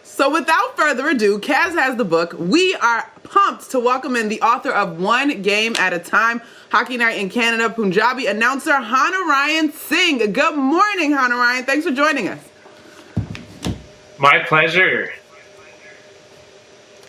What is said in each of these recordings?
So without further ado, Kaz has the book. We are pumped to welcome in the author of One Game at a Time, Hockey Night in Canada, Punjabi announcer Harnarayan Singh. Good morning, Harnarayan. Thanks for joining us. My pleasure.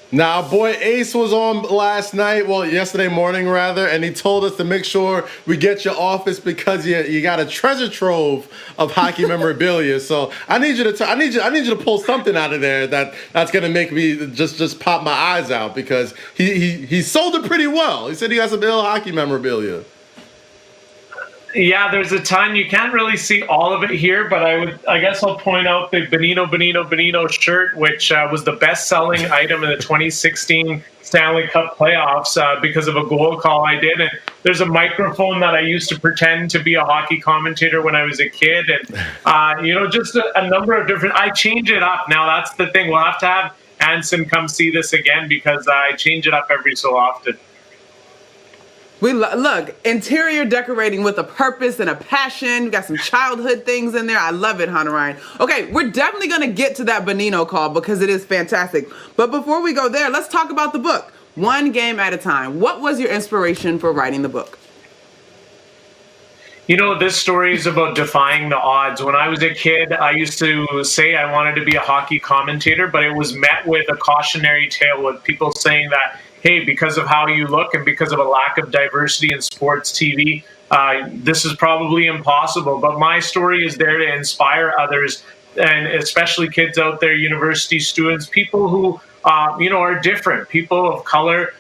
Now, our boy Ace was on last night, well, yesterday morning rather, and he told us to make sure we get your office because you got a treasure trove of hockey memorabilia. So I need you to pull something out of there that's gonna make me just pop my eyes out because he sold it pretty well. He said he got some ill hockey memorabilia. Yeah, there's a ton. You can't really see all of it here, but I guess I'll point out the Bonino shirt, which was the best-selling item in the 2016 Stanley Cup playoffs because of a goal call I did. And there's a microphone that I used to pretend to be a hockey commentator when I was a kid, and just a number of different. I change it up now. That's the thing. We'll have to have Anson come see this again because I change it up every so often. We look, interior decorating with a purpose and a passion. We got some childhood things in there. I love it, Harnarayan. Okay, we're definitely going to get to that Bonino call because it is fantastic. But before we go there, let's talk about the book, One Game at a Time. What was your inspiration for writing the book? This story is about defying the odds. When I was a kid, I used to say I wanted to be a hockey commentator, but it was met with a cautionary tale with people saying that, hey, because of how you look and because of a lack of diversity in sports TV, this is probably impossible. But my story is there to inspire others, and especially kids out there, university students, people who are different, people of color,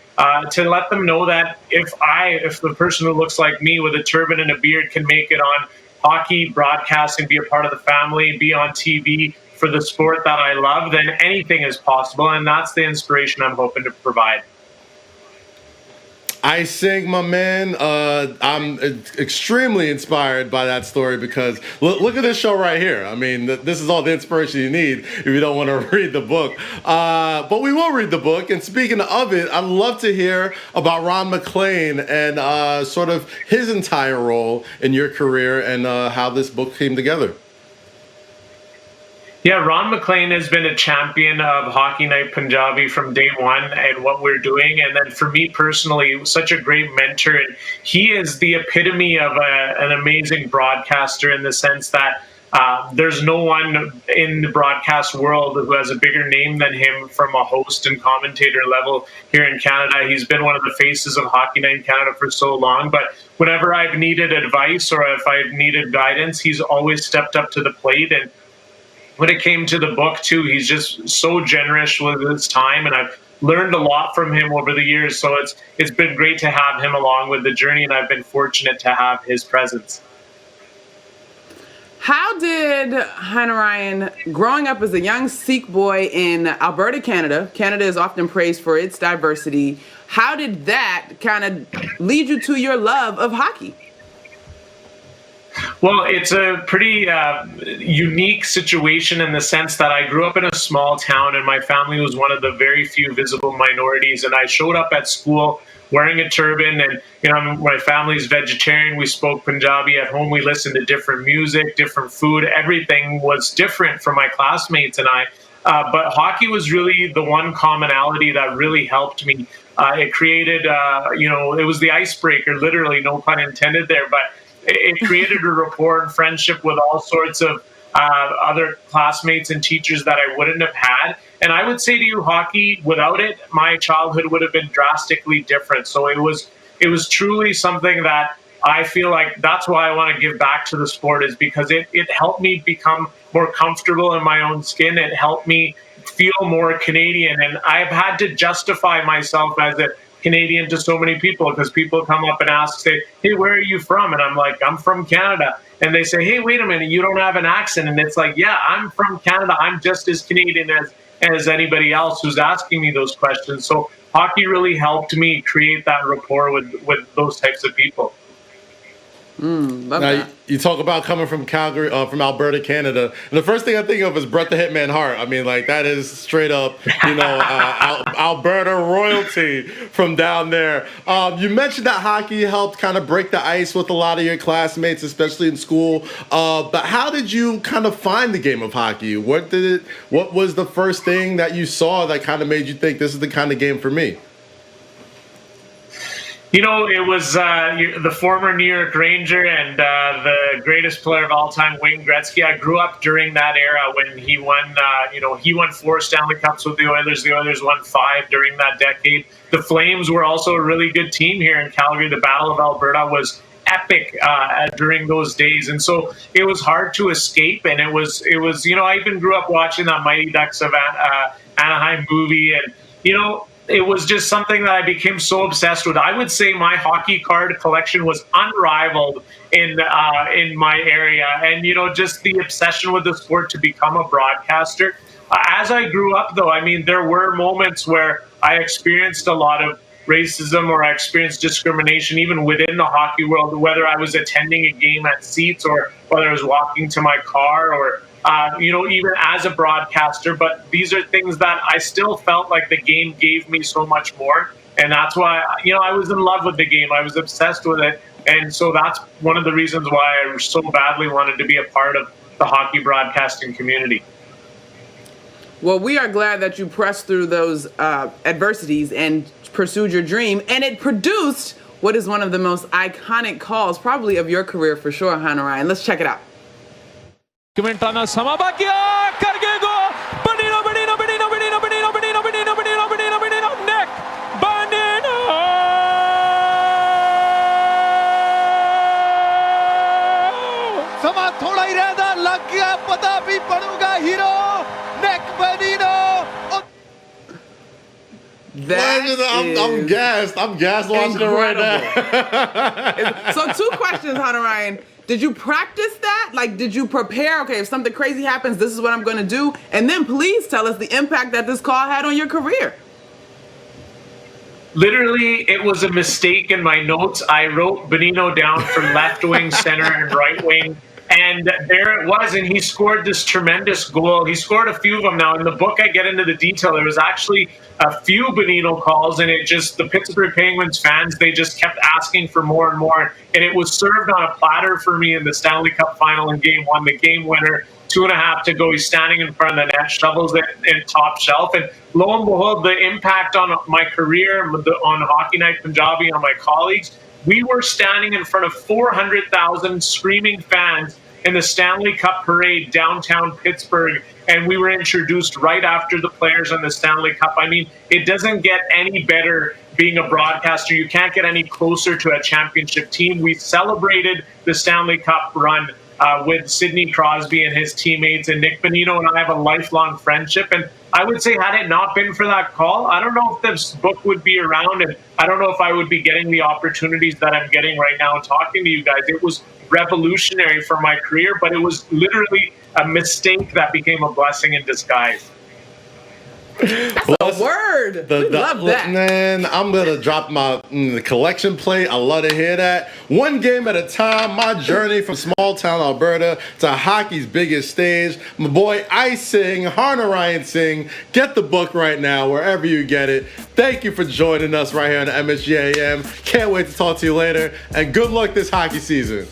to let them know that if the person who looks like me with a turban and a beard can make it on hockey broadcasting, be a part of the family, be on TV for the sport that I love, then anything is possible. And that's the inspiration I'm hoping to provide. I Singh, my man, I'm extremely inspired by that story because look at this show right here. I mean, this is all the inspiration you need if you don't want to read the book. But we will read the book. And speaking of it, I'd love to hear about Ron MacLean and sort of his entire role in your career and how this book came together. Yeah, Ron MacLean has been a champion of Hockey Night Punjabi from day one and what we're doing. And then for me personally, such a great mentor. And he is the epitome of an amazing broadcaster in the sense that there's no one in the broadcast world who has a bigger name than him from a host and commentator level here in Canada. He's been one of the faces of Hockey Night in Canada for so long. But whenever I've needed advice or if I've needed guidance, he's always stepped up to the plate. And when it came to the book, too, he's just so generous with his time, and I've learned a lot from him over the years. So it's been great to have him along with the journey, and I've been fortunate to have his presence. How did Harnarayan, growing up as a young Sikh boy in Alberta, Canada is often praised for its diversity, how did that kind of lead you to your love of hockey? Well, it's a pretty unique situation in the sense that I grew up in a small town and my family was one of the very few visible minorities. And I showed up at school wearing a turban and, my family's vegetarian. We spoke Punjabi at home. We listened to different music, different food. Everything was different from my classmates and I. But hockey was really the one commonality that really helped me. It created, it was the icebreaker, literally, no pun intended there. But it created a rapport and friendship with all sorts of other classmates and teachers that I wouldn't have had. And I would say to you, hockey, without it, my childhood would have been drastically different. So it was truly something that I feel like that's why I want to give back to the sport, is because it helped me become more comfortable in my own skin. It helped me feel more Canadian. And I've had to justify myself as a Canadian to so many people because people come up and say, hey, where are you from? And I'm like, I'm from Canada. And they say, hey, wait a minute, you don't have an accent. And it's like, yeah, I'm from Canada. I'm just as Canadian as anybody else who's asking me those questions. So hockey really helped me create that rapport with those types of people. Love now, that. you talk about coming from Calgary, from Alberta, Canada, and the first thing I think of is Bret the Hitman Hart. I mean, like that is straight up, Alberta royalty from down there. You mentioned that hockey helped kind of break the ice with a lot of your classmates, especially in school. But how did you kind of find the game of hockey? What was the first thing that you saw that kind of made you think this is the kind of game for me? You know, it was the former New York Ranger and the greatest player of all time, Wayne Gretzky. I grew up during that era when he won. He won 4 Stanley Cups with the Oilers. The Oilers won 5 during that decade. The Flames were also a really good team here in Calgary. The Battle of Alberta was epic during those days, and so it was hard to escape. And it was. I even grew up watching that Mighty Ducks of Anaheim movie, and it was just something that I became so obsessed with. I would say my hockey card collection was unrivaled in my area, and just the obsession with the sport to become a broadcaster. As I grew up, though, I mean, there were moments where I experienced a lot of racism or I experienced discrimination even within the hockey world, whether I was attending a game at seats or whether I was walking to my car or even as a broadcaster. But these are things that I still felt like the game gave me so much more. And that's why, I was in love with the game. I was obsessed with it. And so that's one of the reasons why I so badly wanted to be a part of the hockey broadcasting community. Well, we are glad that you pressed through those adversities and pursued your dream. And it produced what is one of the most iconic calls, probably of your career for sure, Harnarayan. Let's check it out. मिनटांना समा बाकी कर गए गो Bonino neck Bonino समा थोड़ा ही रहता लग गया पता भी पड़ूगा hero neck Bonino. I'm gassed. I'm gassed watching it right now. So 2 questions, Harnarayan. Did you practice that? Like, did you prepare? Okay, if something crazy happens, this is what I'm going to do. And then please tell us the impact that this call had on your career. Literally, it was a mistake in my notes. I wrote Bonino down for left wing, center, and right wing. And there it was, and he scored this tremendous goal. He scored a few of them. Now, in the book, I get into the detail. There was actually a few Bonino calls, and the Pittsburgh Penguins fans, they just kept asking for more and more. And it was served on a platter for me in the Stanley Cup final in Game 1, the game winner, 2.5 to go. He's standing in front of the net, shovels it in top shelf. And lo and behold, the impact on my career, on Hockey Night Punjabi, on my colleagues, we were standing in front of 400,000 screaming fans in the Stanley Cup parade downtown Pittsburgh, and we were introduced right after the players in the Stanley Cup. I mean, it doesn't get any better being a broadcaster. You can't get any closer to a championship team. We celebrated the Stanley Cup run with Sidney Crosby and his teammates, and Nick Bonino and I have a lifelong friendship. And I would say, had it not been for that call, I don't know if this book would be around, and I don't know if I would be getting the opportunities that I'm getting right now and talking to you guys. It was revolutionary for my career, but it was literally a mistake that became a blessing in disguise. That's a word. We love that. Man, I'm going to drop my collection plate. I love to hear that. One game at a time, my journey from small town Alberta to hockey's biggest stage. My boy Ice Singh, Harnarayan Singh. Get the book right now, wherever you get it. Thank you for joining us right here on the MSG AM. Can't wait to talk to you later, and good luck this hockey season.